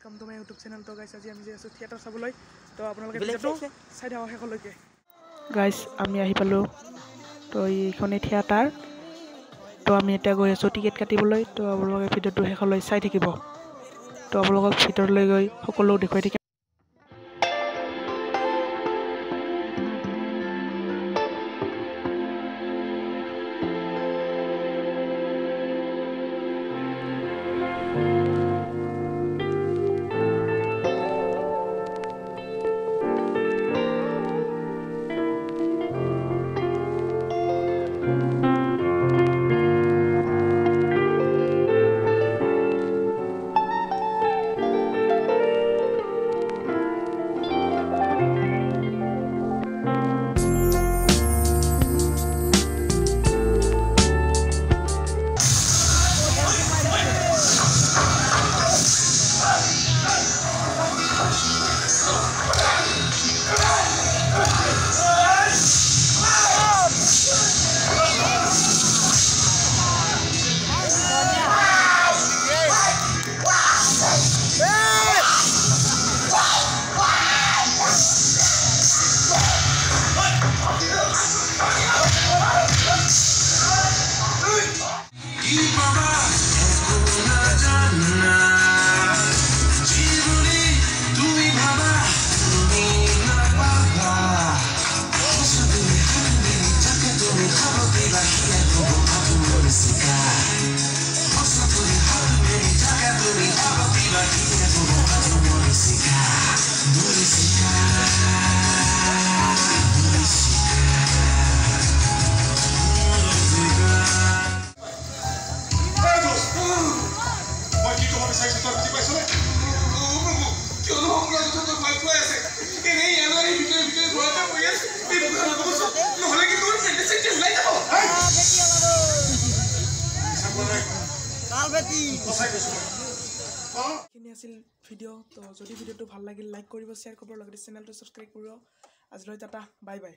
Welcome to my YouTube channel. तो guys आज आमी आছো थिएटर চাবলৈ। তো আপোনালোকে ভিডিওটো চাই থাকক শেষলৈকে। গাইস আমি আহি পালো। তো এইখনে থিয়েটাৰ। তো আমি এতিয়া গৈ আছো টিকেট কাটিবলৈ। তো আপোনালোকে ভিডিওটো শেষলৈ চাই থাকিব। তো আপোনালোকক ভিতৰলৈ গৈ সকলো দেখুৱাই থাকিম। ভিডিও তো যদি ভিডিওটো ভাল লাগিল লাইক কৰিব, শেয়াৰ কৰিব, লগতে চেনেলটো সাবস্ক্ৰাইব কৰিব। আজিলৈ টাটা, বাই বাই।